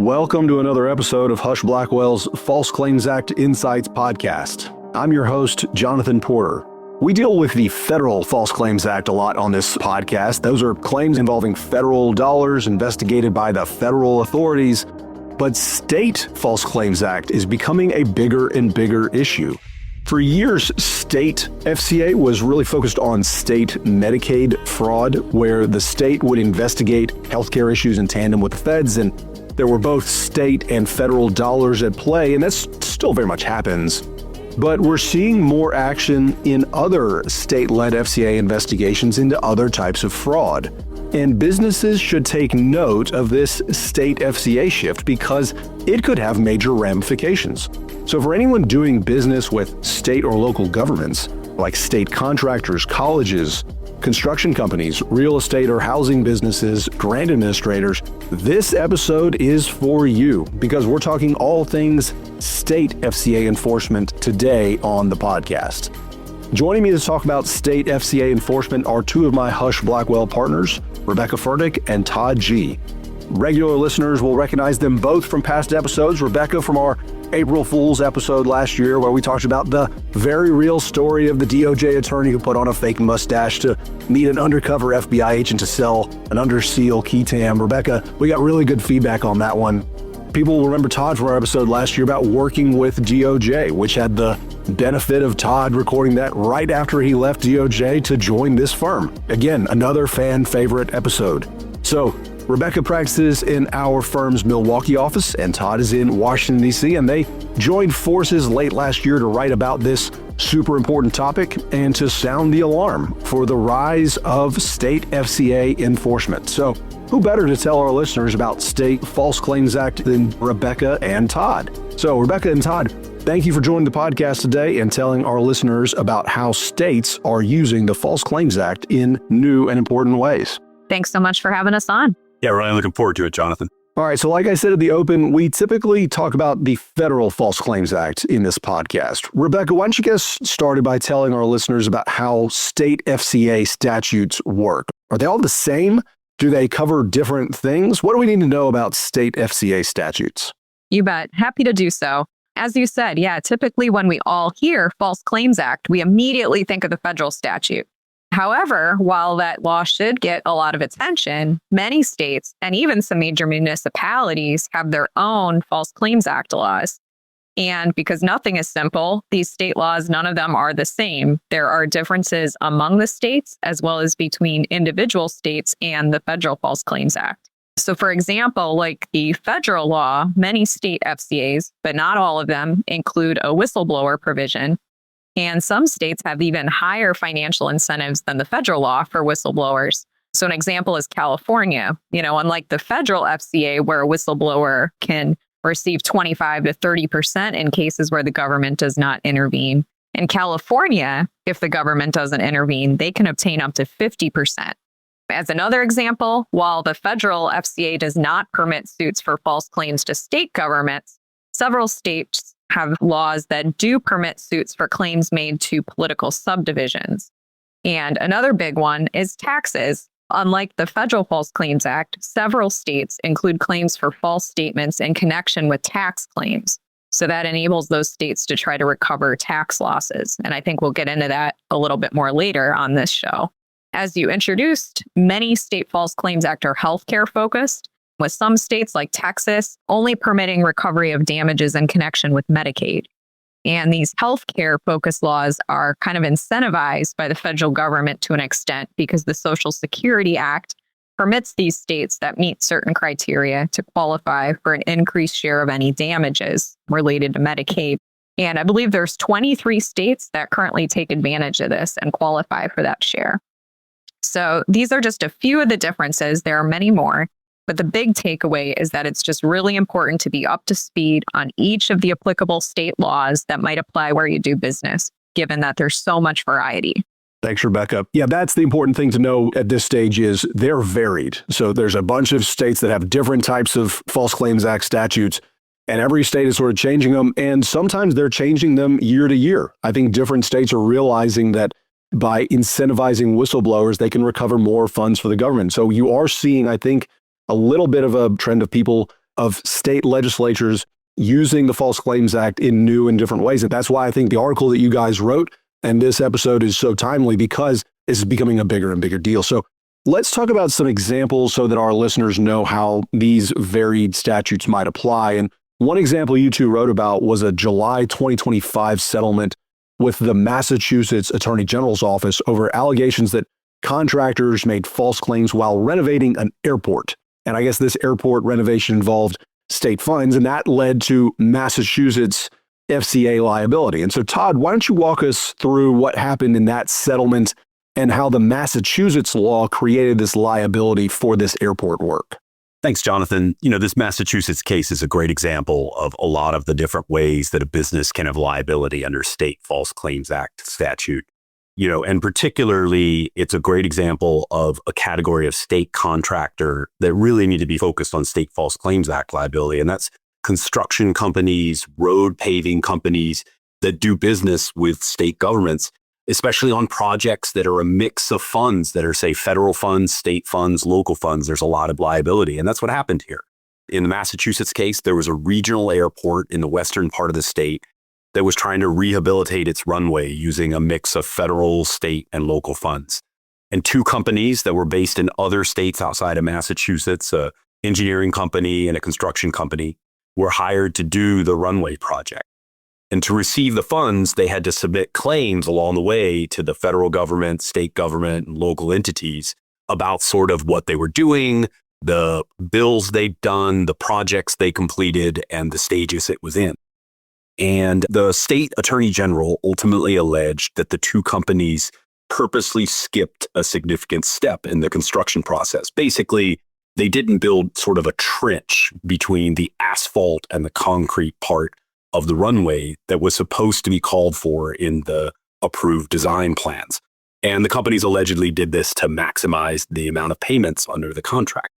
Welcome to another episode of Husch Blackwell's False Claims Act Insights podcast. I'm your host, Jonathan Porter. We deal with the federal False Claims Act a lot on this podcast. Those are claims involving federal dollars investigated by the federal authorities. But state False Claims Act is becoming a bigger and bigger issue. For years, state FCA was really focused on state Medicaid fraud, where the state would investigate healthcare issues in tandem with the feds, and there were both state and federal dollars at play, and that still very much happens. But we're seeing more action in other state-led FCA investigations into other types of fraud. And businesses should take note of this state FCA shift because it could have major ramifications. So for anyone doing business with state or local governments, like state contractors, colleges, construction companies, real estate or housing businesses, grant administrators, this episode is for you because we're talking all things state FCA enforcement today on the podcast. Joining me to talk about state FCA enforcement are two of my Husch Blackwell partners, Rebecca Furtick and Todd G. Regular listeners will recognize them both from past episodes. Rebecca from our April Fool's episode last year, where we talked about the very real story of the DOJ attorney who put on a fake mustache to meet an undercover FBI agent to sell an under seal key tam. Rebecca, we got really good feedback on that one. People will remember Todd from our episode last year about working with DOJ, which had the benefit of Todd recording that right after he left DOJ to join this firm. Again, another fan favorite episode. So Rebecca practices in our firm's Milwaukee office, and Todd is in Washington, D.C., and they joined forces late last year to write about this super important topic and to sound the alarm for the rise of state FCA enforcement. So who better to tell our listeners about State False Claims Act than Rebecca and Todd? So Rebecca and Todd, thank you for joining the podcast today and telling our listeners about how states are using the False Claims Act in new and important ways. Thanks so much for having us on. Yeah, really looking forward to it, Jonathan. All right. So like I said at the open, we typically talk about the federal False Claims Act in this podcast. Rebecca, why don't you get us started by telling our listeners about how state FCA statutes work? Are they all the same? Do they cover different things? What do we need to know about state FCA statutes? You bet. Happy to do so. As you said, typically when we all hear False Claims Act, we immediately think of the federal statute. However, while that law should get a lot of attention, many states and even some major municipalities have their own False Claims Act laws. And because nothing is simple, these state laws, none of them are the same. There are differences among the states as well as between individual states and the federal False Claims Act. So for example, like the federal law, many state FCAs, but not all of them, include a whistleblower provision. And some states have even higher financial incentives than the federal law for whistleblowers. So an example is California. Unlike the federal FCA, where a whistleblower can receive 25 to 30% in cases where the government does not intervene. In California, if the government doesn't intervene, they can obtain up to 50%. As another example, while the federal FCA does not permit suits for false claims to state governments, several states have laws that do permit suits for claims made to political subdivisions. And another big one is taxes. Unlike the Federal False Claims Act, several states include claims for false statements in connection with tax claims. So that enables those states to try to recover tax losses. And I think we'll get into that a little bit more later on this show. As you introduced, many state False Claims Act are healthcare focused, with some states like Texas only permitting recovery of damages in connection with Medicaid. And these healthcare focused laws are kind of incentivized by the federal government to an extent because the Social Security Act permits these states that meet certain criteria to qualify for an increased share of any damages related to Medicaid. And I believe there's 23 states that currently take advantage of this and qualify for that share. So these are just a few of the differences. There are many more. But the big takeaway is that it's just really important to be up to speed on each of the applicable state laws that might apply where you do business, given that there's so much variety. Thanks, Rebecca. Yeah, that's the important thing to know at this stage is they're varied. So there's a bunch of states that have different types of False Claims Act statutes, and every state is sort of changing them. And sometimes they're changing them year to year. I think different states are realizing that by incentivizing whistleblowers, they can recover more funds for the government. So you are seeing, I think, a little bit of a trend of people of state legislatures using the False Claims Act in new and different ways. And that's why I think the article that you guys wrote and this episode is so timely, because this is becoming a bigger and bigger deal. So let's talk about some examples so that our listeners know how these varied statutes might apply. And one example you two wrote about was a July 2025 settlement with the Massachusetts Attorney General's office over allegations that contractors made false claims while renovating an airport. And I guess this airport renovation involved state funds, and that led to Massachusetts FCA liability. And so, Todd, why don't you walk us through what happened in that settlement and how the Massachusetts law created this liability for this airport work? Thanks, Jonathan. This Massachusetts case is a great example of a lot of the different ways that a business can have liability under state False Claims Act statute. And particularly, it's a great example of a category of state contractor that really need to be focused on state False Claims Act liability. And that's construction companies, road paving companies that do business with state governments, especially on projects that are a mix of funds that are, say, federal funds, state funds, local funds. There's a lot of liability. And that's what happened here. In the Massachusetts case, there was a regional airport in the western part of the state that was trying to rehabilitate its runway using a mix of federal, state, and local funds. And two companies that were based in other states outside of Massachusetts, an engineering company and a construction company, were hired to do the runway project. And to receive the funds, they had to submit claims along the way to the federal government, state government, and local entities about sort of what they were doing, the bills they'd done, the projects they completed, and the stages it was in. And the state attorney general ultimately alleged that the two companies purposely skipped a significant step in the construction process. Basically, they didn't build sort of a trench between the asphalt and the concrete part of the runway that was supposed to be called for in the approved design plans. And the companies allegedly did this to maximize the amount of payments under the contract.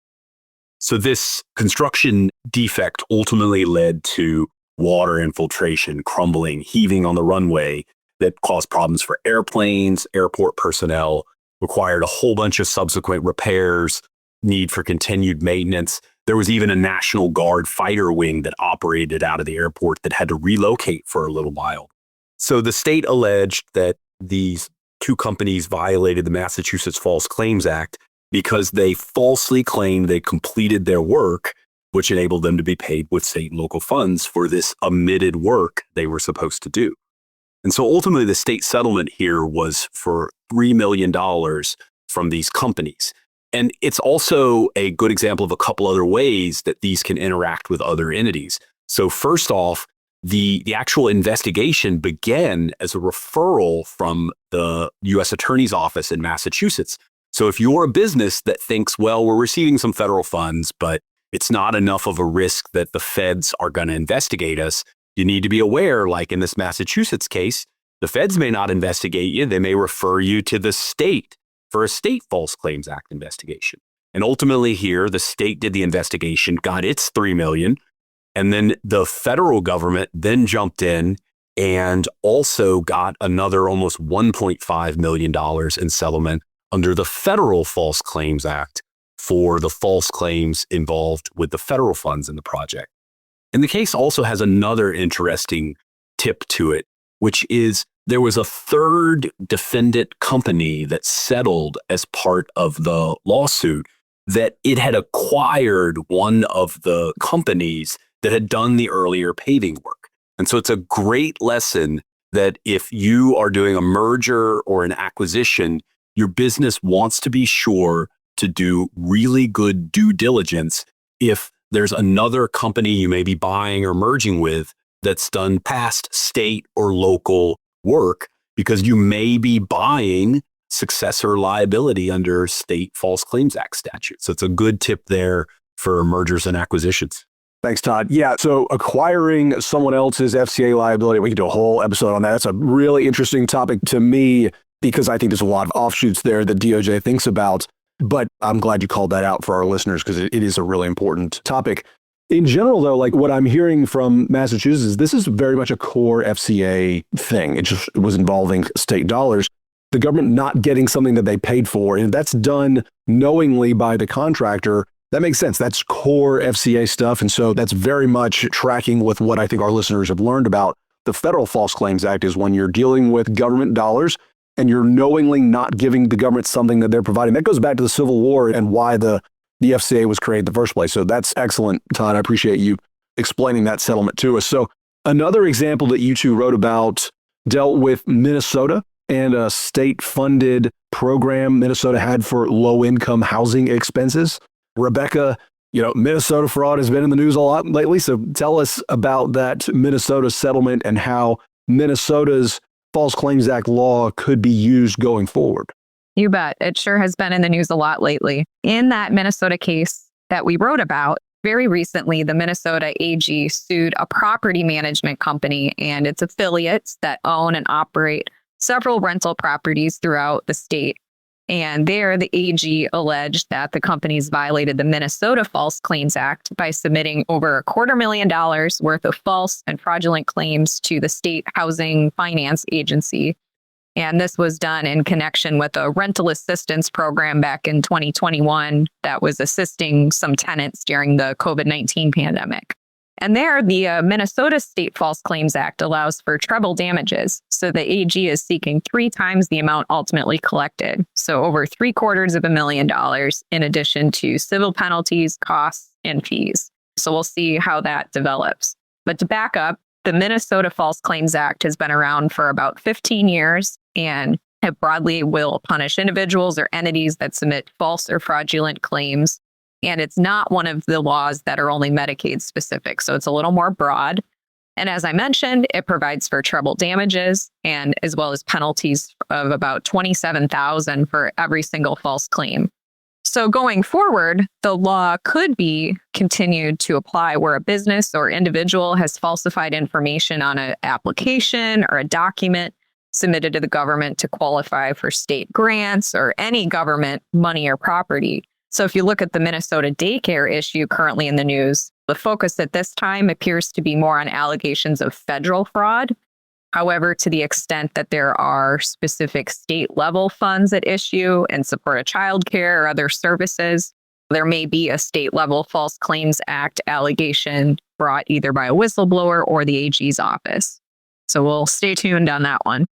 So this construction defect ultimately led to water infiltration, crumbling, heaving on the runway that caused problems for airplanes, airport personnel, required a whole bunch of subsequent repairs, need for continued maintenance. There was even a National Guard fighter wing that operated out of the airport that had to relocate for a little while. So the state alleged that these two companies violated the Massachusetts False Claims Act because they falsely claimed they completed their work, which enabled them to be paid with state and local funds for this omitted work they were supposed to do. And so ultimately, the state settlement here was for $3 million from these companies. And it's also a good example of a couple other ways that these can interact with other entities. So first off, the actual investigation began as a referral from the U.S. Attorney's Office in Massachusetts. So if you're a business that thinks, well, we're receiving some federal funds, but it's not enough of a risk that the feds are going to investigate us, you need to be aware, like in this Massachusetts case, the feds may not investigate you. They may refer you to the state for a state False Claims Act investigation. And ultimately here, the state did the investigation, got its $3 million, and then the federal government then jumped in and also got another almost $1.5 million in settlement under the federal False Claims Act for the false claims involved with the federal funds in the project. And the case also has another interesting tip to it, which is there was a third defendant company that settled as part of the lawsuit that it had acquired one of the companies that had done the earlier paving work. And so it's a great lesson that if you are doing a merger or an acquisition, your business wants to be sure to do really good due diligence if there's another company you may be buying or merging with that's done past state or local work, because you may be buying successor liability under state False Claims Act statute. So it's a good tip there for mergers and acquisitions. Thanks, Todd. Yeah, so acquiring someone else's FCA liability, we could do a whole episode on that. That's a really interesting topic to me because I think there's a lot of offshoots there that DOJ thinks about. But I'm glad you called that out for our listeners because it is a really important topic. In general, though, like what I'm hearing from Massachusetts is this is very much a core FCA thing. It just was involving state dollars. The government not getting something that they paid for, and that's done knowingly by the contractor. That makes sense. That's core FCA stuff. And so that's very much tracking with what I think our listeners have learned about the Federal False Claims Act is when you're dealing with government dollars and you're knowingly not giving the government something that they're providing. That goes back to the Civil War and why the FCA was created in the first place. So that's excellent, Todd. I appreciate you explaining that settlement to us. So another example that you two wrote about dealt with Minnesota and a state-funded program Minnesota had for low-income housing expenses. Rebecca, Minnesota fraud has been in the news a lot lately. So tell us about that Minnesota settlement and how Minnesota's False Claims Act law could be used going forward. You bet. It sure has been in the news a lot lately. In that Minnesota case that we wrote about, very recently, the Minnesota AG sued a property management company and its affiliates that own and operate several rental properties throughout the state. And there, the AG alleged that the companies violated the Minnesota False Claims Act by submitting over $250,000 worth of false and fraudulent claims to the state housing finance agency. And this was done in connection with a rental assistance program back in 2021 that was assisting some tenants during the COVID-19 pandemic. And there, the Minnesota State False Claims Act allows for treble damages. So the AG is seeking 3 times the amount ultimately collected. So over $750,000 in addition to civil penalties, costs, and fees. So we'll see how that develops. But to back up, the Minnesota False Claims Act has been around for about 15 years and it broadly will punish individuals or entities that submit false or fraudulent claims. And it's not one of the laws that are only Medicaid specific. So it's a little more broad. And as I mentioned, it provides for treble damages and as well as penalties of about $27,000 for every single false claim. So going forward, the law could be continued to apply where a business or individual has falsified information on an application or a document submitted to the government to qualify for state grants or any government money or property. So if you look at the Minnesota daycare issue currently in the news, the focus at this time appears to be more on allegations of federal fraud. However, to the extent that there are specific state level funds at issue in support of childcare or other services, there may be a state level False Claims Act allegation brought either by a whistleblower or the AG's office. So we'll stay tuned on that one.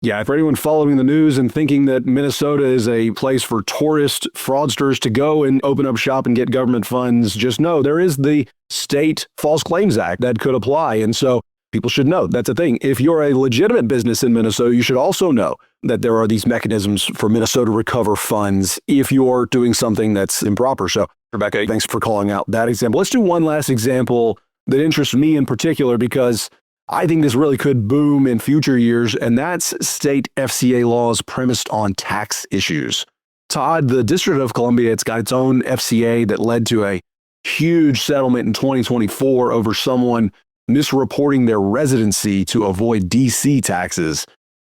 Yeah, for anyone following the news and thinking that Minnesota is a place for tourist fraudsters to go and open up shop and get government funds, just know there is the State False Claims Act that could apply. And so people should know that's a thing. If you're a legitimate business in Minnesota, you should also know that there are these mechanisms for Minnesota to recover funds if you're doing something that's improper. So, Rebecca, thanks for calling out that example. Let's do one last example that interests me in particular because I think this really could boom in future years, and that's state FCA laws premised on tax issues. Todd, the District of Columbia, it's got its own FCA that led to a huge settlement in 2024 over someone misreporting their residency to avoid DC taxes.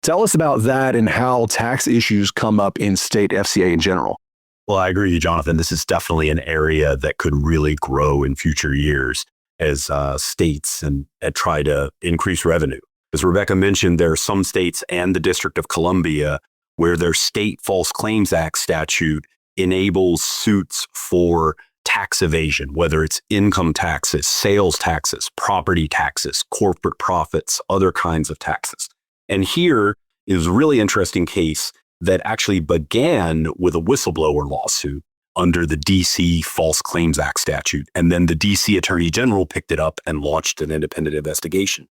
Tell us about that and how tax issues come up in state FCA in general. Well, I agree with you, Jonathan. This is definitely an area that could really grow in future years as states and try to increase revenue. As Rebecca mentioned, there are some states and the District of Columbia where their State False Claims Act statute enables suits for tax evasion, whether it's income taxes, sales taxes, property taxes, corporate profits, other kinds of taxes. And here is a really interesting case that actually began with a whistleblower lawsuit under the DC False Claims Act statute. And then the DC Attorney General picked it up and launched an independent investigation.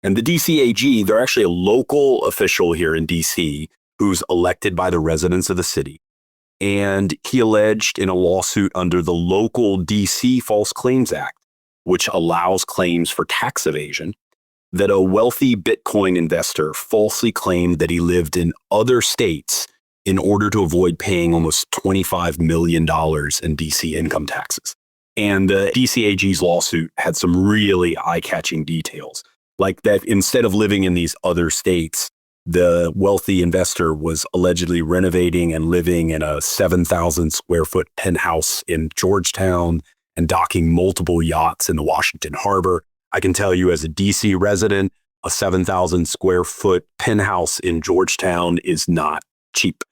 And the DC AG, they're actually a local official here in DC who's elected by the residents of the city. And he alleged in a lawsuit under the local DC False Claims Act, which allows claims for tax evasion, that a wealthy Bitcoin investor falsely claimed that he lived in other states in order to avoid paying almost $25 million in DC income taxes. And the DC AG's lawsuit had some really eye-catching details, like that instead of living in these other states, the wealthy investor was allegedly renovating and living in a 7,000 square foot penthouse in Georgetown and docking multiple yachts in the Washington Harbor. I can tell you as a DC resident, a 7,000 square foot penthouse in Georgetown is not cheap.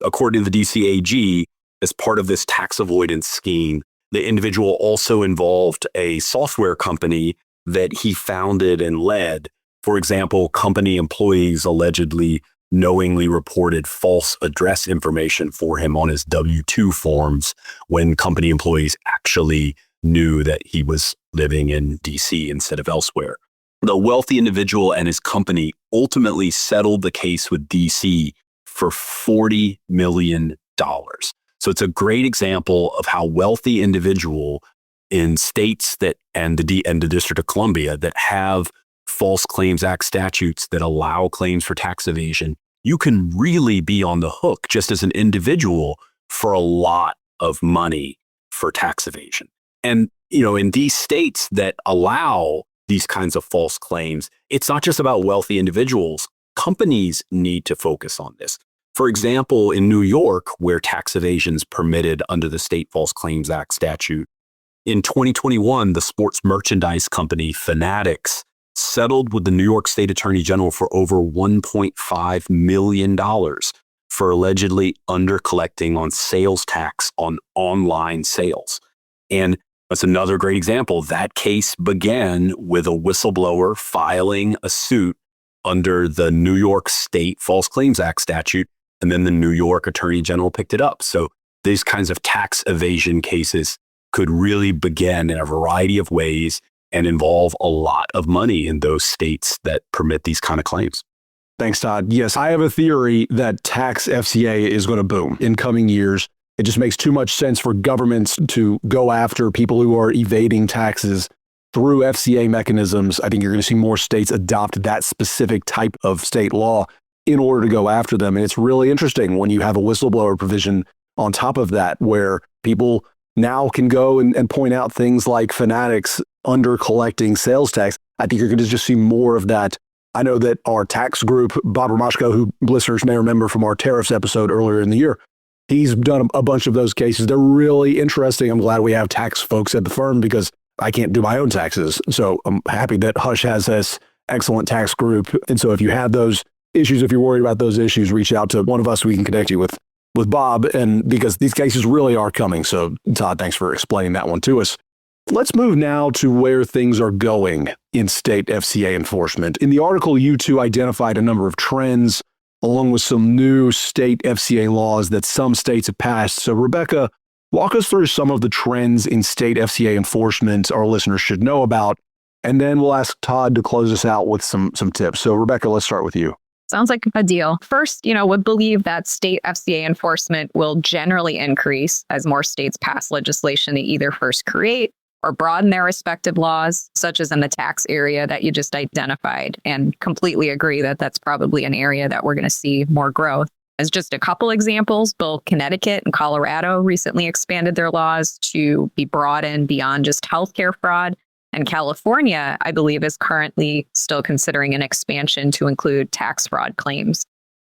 According to the DC AG, as part of this tax avoidance scheme, The individual also involved a software company that he founded and led. For example, company employees allegedly knowingly reported false address information for him on his W-2 forms when company employees actually knew that he was living in DC instead of elsewhere. The wealthy individual and his company ultimately settled the case with DC for $40 million. So it's a great example of how wealthy individual in states that and the District of Columbia that have False Claims Act statutes that allow claims for tax evasion, you can really be on the hook just as an individual for a lot of money for tax evasion. And, in these states that allow these kinds of false claims, it's not just about wealthy individuals. Companies need to focus on this. For example, in New York, where tax evasion is permitted under the State False Claims Act statute, in 2021, the sports merchandise company Fanatics settled with the New York State Attorney General for over $1.5 million for allegedly undercollecting on sales tax on online sales. And that's another great example. That case began with a whistleblower filing a suit under the New York State False Claims Act statute, and then the New York Attorney General picked it up. So these kinds of tax evasion cases could really begin in a variety of ways and involve a lot of money in those states that permit these kind of claims. Thanks, Todd. Yes, I have a theory that tax FCA is going to boom in coming years. It just makes too much sense for governments to go after people who are evading taxes through FCA mechanisms. I think you're going to see more states adopt that specific type of state law in order to go after them. And it's really interesting when you have a whistleblower provision on top of that, where people now can go and point out things like Fanatics under collecting sales tax. I think you're going to just see more of that. I know that our tax group, Bob Romashko, who listeners may remember from our tariffs episode earlier in the year, he's done a bunch of those cases. They're really interesting. I'm glad we have tax folks at the firm because I can't do my own taxes. So I'm happy that Husch has this excellent tax group. And so if you have those issues, if you're worried about those issues, reach out to one of us. We can connect you with Bob, and because these cases really are coming. So Todd, thanks for explaining that one to us. Let's move now to where things are going in state FCA enforcement. In the article, you two identified a number of trends along with some new state FCA laws that some states have passed. So Rebecca, walk us through some of the trends in state FCA enforcement our listeners should know about, and then we'll ask Todd to close us out with some tips. So Rebecca, let's start with you. Sounds like a deal. First, would believe that state FCA enforcement will generally increase as more states pass legislation to either first create or broaden their respective laws, such as in the tax area that you just identified, and completely agree that that's probably an area that we're going to see more growth. As just a couple examples, both Connecticut and Colorado recently expanded their laws to be broadened beyond just healthcare fraud. And California, I believe, is currently still considering an expansion to include tax fraud claims.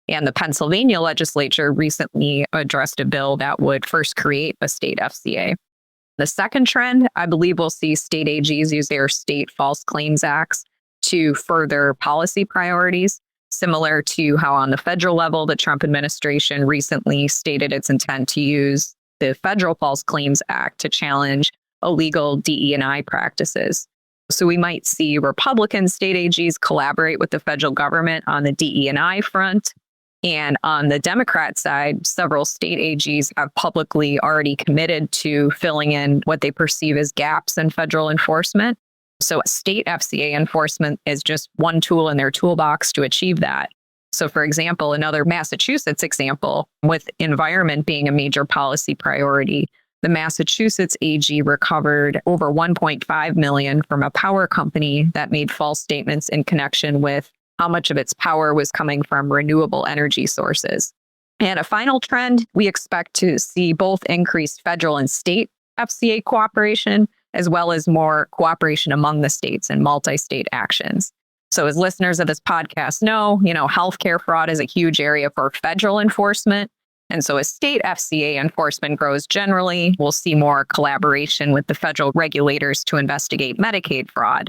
And the Pennsylvania legislature recently addressed a bill that would first create a state FCA. The second trend, I believe we'll see state AGs use their state false claims acts to further policy priorities, similar to how on the federal level, the Trump administration recently stated its intent to use the Federal False Claims Act to challenge illegal DE&I practices. So we might see Republican state AGs collaborate with the federal government on the DE&I front. And on the Democrat side, several state AGs have publicly already committed to filling in what they perceive as gaps in federal enforcement. So state FCA enforcement is just one tool in their toolbox to achieve that. So for example, another Massachusetts example, with environment being a major policy priority, the Massachusetts AG recovered over $1.5 million from a power company that made false statements in connection with how much of its power was coming from renewable energy sources. And a final trend, we expect to see both increased federal and state FCA cooperation, as well as more cooperation among the states and multi-state actions. So as listeners of this podcast know, healthcare fraud is a huge area for federal enforcement. And so as state FCA enforcement grows generally, we'll see more collaboration with the federal regulators to investigate Medicaid fraud.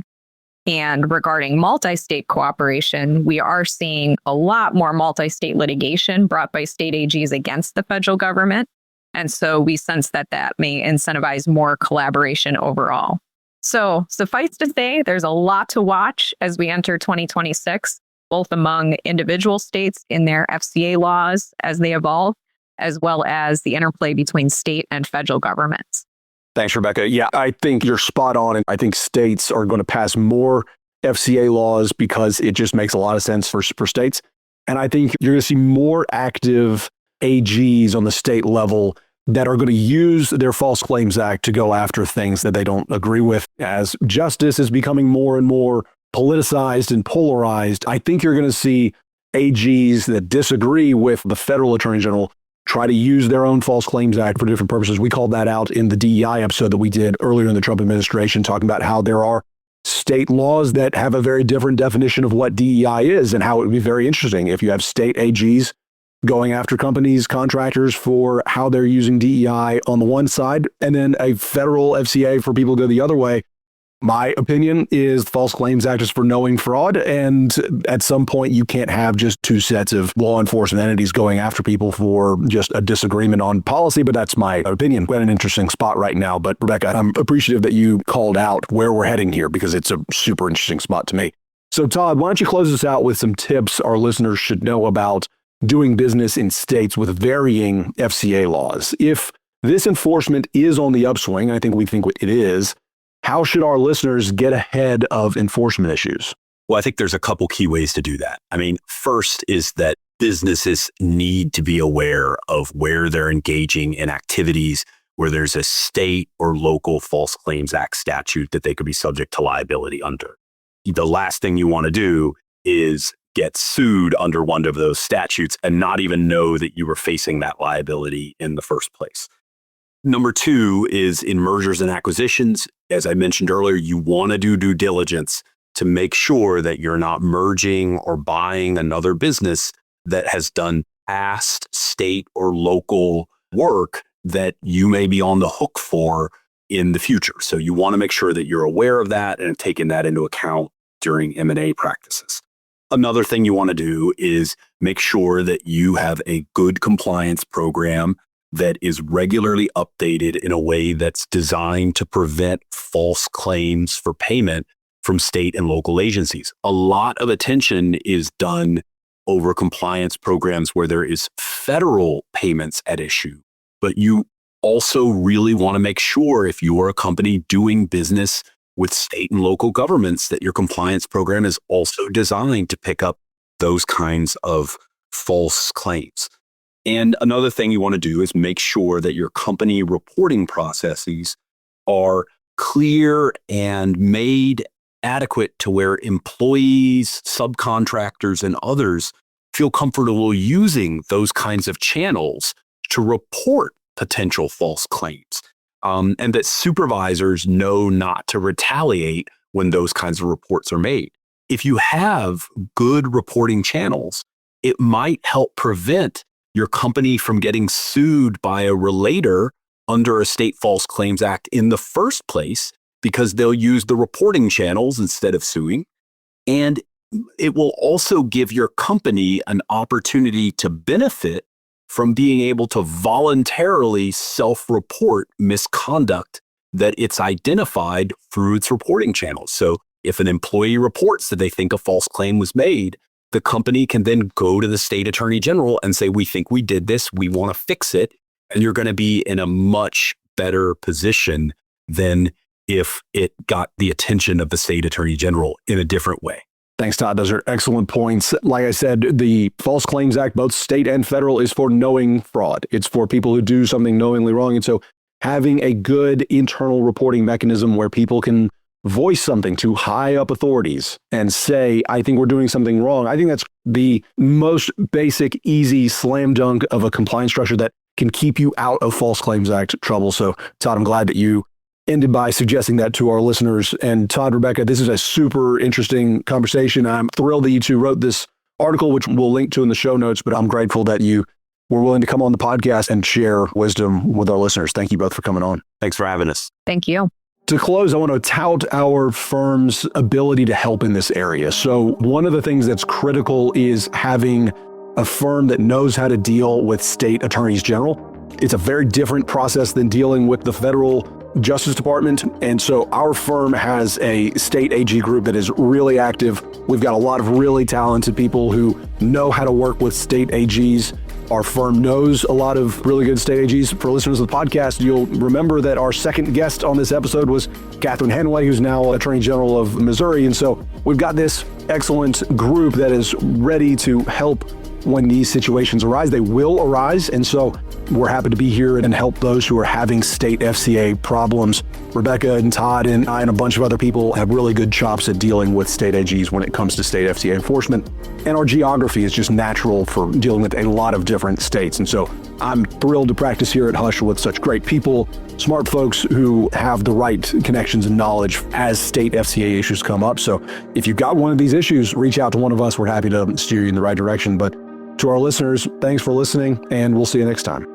And regarding multi-state cooperation, we are seeing a lot more multi-state litigation brought by state AGs against the federal government. And so we sense that that may incentivize more collaboration overall. So suffice to say, there's a lot to watch as we enter 2026, both among individual states in their FCA laws as they evolve, as well as the interplay between state and federal governments. Thanks, Rebecca. Yeah, I think you're spot on. And I think states are going to pass more FCA laws because it just makes a lot of sense for states. And I think you're going to see more active AGs on the state level that are going to use their False Claims Act to go after things that they don't agree with. As justice is becoming more and more politicized and polarized, I think you're going to see AGs that disagree with the federal attorney general try to use their own False Claims Act for different purposes. We called that out in the DEI episode that we did earlier in the Trump administration, talking about how there are state laws that have a very different definition of what DEI is, and how it would be very interesting if you have state AGs going after companies, contractors for how they're using DEI on the one side, and then a federal FCA for people to go the other way. My opinion is the False Claims Act is for knowing fraud, and at some point you can't have just two sets of law enforcement entities going after people for just a disagreement on policy, but that's my opinion. We're at an interesting spot right now, but Rebecca, I'm appreciative that you called out where we're heading here because it's a super interesting spot to me. So Todd, why don't you close us out with some tips our listeners should know about doing business in states with varying FCA laws? If this enforcement is on the upswing, I think it is, how should our listeners get ahead of enforcement issues? Well, I think there's a couple key ways to do that. I mean, first is that businesses need to be aware of where they're engaging in activities where there's a state or local False Claims Act statute that they could be subject to liability under. The last thing you want to do is get sued under one of those statutes and not even know that you were facing that liability in the first place. Number two is in mergers and acquisitions. As I mentioned earlier, you want to do due diligence to make sure that you're not merging or buying another business that has done past state or local work that you may be on the hook for in the future. So you want to make sure that you're aware of that and taking that into account during M&A practices. Another thing you want to do is make sure that you have a good compliance program that is regularly updated in a way that's designed to prevent false claims for payment from state and local agencies. A lot of attention is done over compliance programs where there is federal payments at issue, but you also really want to make sure if you are a company doing business with state and local governments that your compliance program is also designed to pick up those kinds of false claims. And another thing you want to do is make sure that your company reporting processes are clear and made adequate to where employees, subcontractors, and others feel comfortable using those kinds of channels to report potential false claims. And that supervisors know not to retaliate when those kinds of reports are made. If you have good reporting channels, it might help prevent your company from getting sued by a relator under a state False Claims Act in the first place, because they'll use the reporting channels instead of suing. And it will also give your company an opportunity to benefit from being able to voluntarily self-report misconduct that it's identified through its reporting channels. So if an employee reports that they think a false claim was made, the company can then go to the state attorney general and say, we think we did this, we want to fix it. And you're going to be in a much better position than if it got the attention of the state attorney general in a different way. Thanks, Todd. Those are excellent points. Like I said, the False Claims Act, both state and federal, is for knowing fraud. It's for people who do something knowingly wrong. And so having a good internal reporting mechanism where people can voice something to high up authorities and say, I think we're doing something wrong. I think that's the most basic, easy slam dunk of a compliance structure that can keep you out of False Claims Act trouble. So Todd, I'm glad that you ended by suggesting that to our listeners. And Todd, Rebecca, this is a super interesting conversation. I'm thrilled that you two wrote this article, which we'll link to in the show notes, but I'm grateful that you were willing to come on the podcast and share wisdom with our listeners. Thank you both for coming on. Thanks for having us. Thank you. To close, I want to tout our firm's ability to help in this area. So one of the things that's critical is having a firm that knows how to deal with state attorneys general. It's a very different process than dealing with the federal Justice Department. And so our firm has a state AG group that is really active. We've got a lot of really talented people who know how to work with state AGs. Our firm knows a lot of really good state AGs. For listeners of the podcast, you'll remember that our second guest on this episode was Catherine Hanway, who's now Attorney General of Missouri. And so we've got this excellent group that is ready to help when these situations arise. They will arise. And so we're happy to be here and help those who are having state FCA problems. Rebecca and Todd and I and a bunch of other people have really good chops at dealing with state AGs when it comes to state FCA enforcement. And our geography is just natural for dealing with a lot of different states. And so I'm thrilled to practice here at Husch with such great people, smart folks who have the right connections and knowledge as state FCA issues come up. So if you've got one of these issues, reach out to one of us. We're happy to steer you in the right direction. But to our listeners, thanks for listening, and we'll see you next time.